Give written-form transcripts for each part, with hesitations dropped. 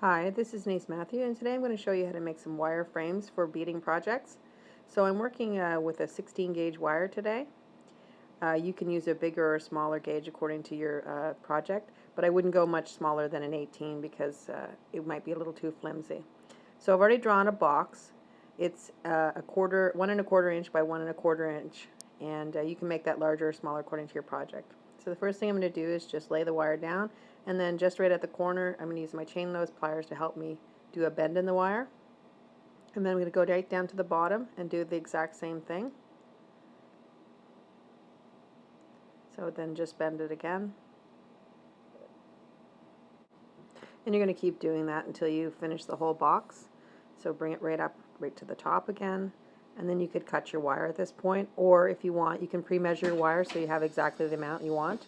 Hi, this is Denise Mathew, and today I'm going to show you how to make some wire frames for beading projects. So I'm working with a 16 gauge wire today. You can use a bigger or smaller gauge according to your project, but I wouldn't go much smaller than an 18 because it might be a little too flimsy. So I've already drawn a box. It's 1¼ inch by 1¼ inch, and you can make that larger or smaller according to your project. So the first thing I'm going to do is just lay the wire down, and then just right at the corner I'm going to use my chain nose pliers to help me do a bend in the wire. And then I'm going to go right down to the bottom and do the exact same thing. So then just bend it again. And you're going to keep doing that until you finish the whole box. So bring it right up, right to the top again. And then you could cut your wire at this point, or if you want, you can pre-measure your wire so you have exactly the amount you want.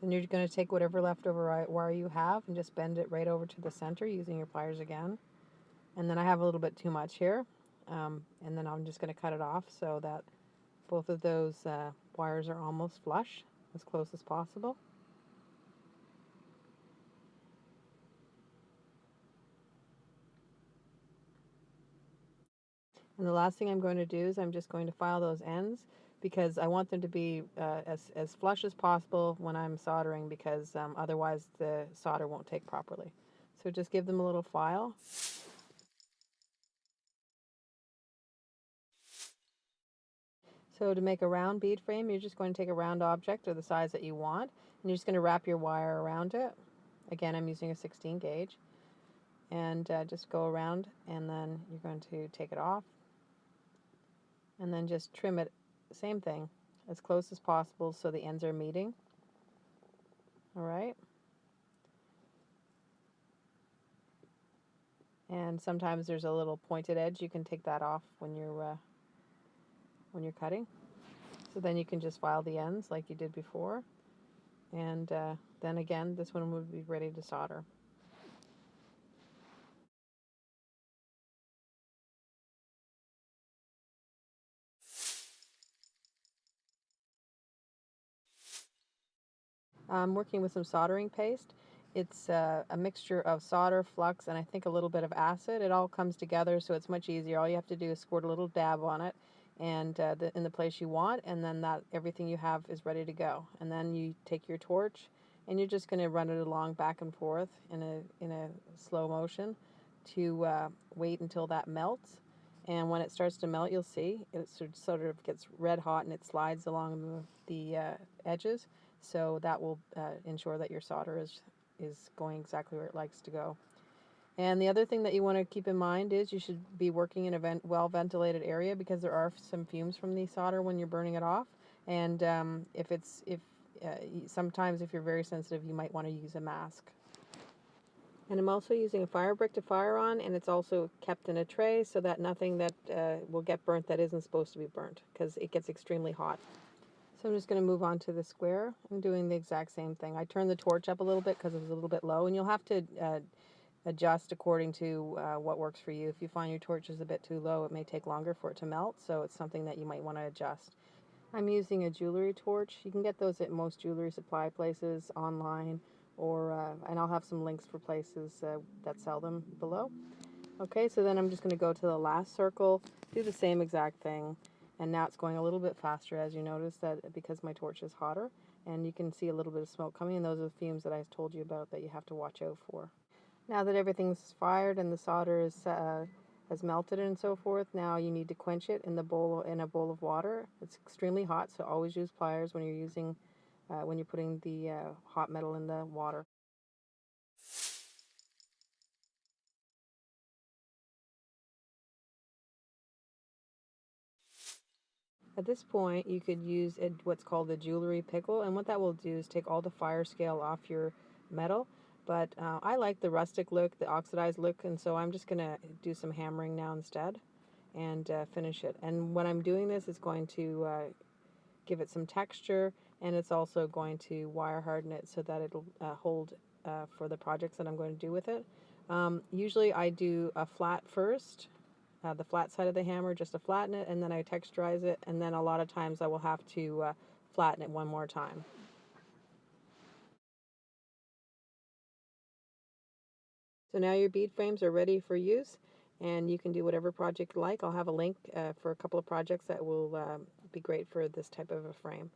Then you're going to take whatever leftover wire you have and just bend it right over to the center using your pliers again. And then I have a little bit too much here, and then I'm just going to cut it off so that both of those wires are almost flush, as close as possible. And the last thing I'm going to do is I'm just going to file those ends because I want them to be as flush as possible when I'm soldering, because otherwise the solder won't take properly. So just give them a little file. So to make a round bead frame, you're just going to take a round object or the size that you want, and you're just going to wrap your wire around it. Again, I'm using a 16 gauge. And just go around, and then you're going to take it off, and then just trim it, same thing, as close as possible so the ends are meeting. Alright. And sometimes there's a little pointed edge. You can take that off when you're cutting. So then you can just file the ends like you did before, and then again this one would be ready to solder. I'm working with some soldering paste. It's a mixture of solder, flux, and I think a little bit of acid. It all comes together, so it's much easier. All you have to do is squirt a little dab on it, and in the place you want, and then that everything you have is ready to go. And then you take your torch, and you're just going to run it along back and forth in a slow motion to wait until that melts. And when it starts to melt, you'll see it sort of gets red hot and it slides along the edges. So that will ensure that your solder is going exactly where it likes to go. And the other thing that you want to keep in mind is you should be working in a well-ventilated area, because there are some fumes from the solder when you're burning it off. And sometimes if you're very sensitive, you might want to use a mask. And I'm also using a fire brick to fire on, and it's also kept in a tray so that nothing that will get burnt that isn't supposed to be burnt, because it gets extremely hot. So I'm just going to move on to the square. I'm doing the exact same thing. I turned the torch up a little bit because it was a little bit low, and you'll have to adjust according to what works for you. If you find your torch is a bit too low, it may take longer for it to melt, so it's something that you might want to adjust. I'm using a jewelry torch. You can get those at most jewelry supply places online, or and I'll have some links for places that sell them below. Okay, so then I'm just going to go to the last circle, do the same exact thing, and now it's going a little bit faster, as you notice, that because my torch is hotter, and you can see a little bit of smoke coming, and those are the fumes that I told you about that you have to watch out for. Now that everything's fired and the solder is has melted and so forth, now you need to quench it in a bowl of water. It's extremely hot, so always use pliers when you're putting the hot metal in the water. At this point, you could use what's called a jewelry pickle, and what that will do is take all the fire scale off your metal. But I like the rustic look, the oxidized look, and so I'm just going to do some hammering now instead and finish it. And when I'm doing this, it's going to give it some texture, and it's also going to wire harden it so that it'll hold for the projects that I'm going to do with it. Usually I do a flat first, the flat side of the hammer just to flatten it, and then I texturize it, and then a lot of times I will have to flatten it one more time. So now your bead frames are ready for use, and you can do whatever project you like. I'll have a link for a couple of projects that will be great for this type of a frame.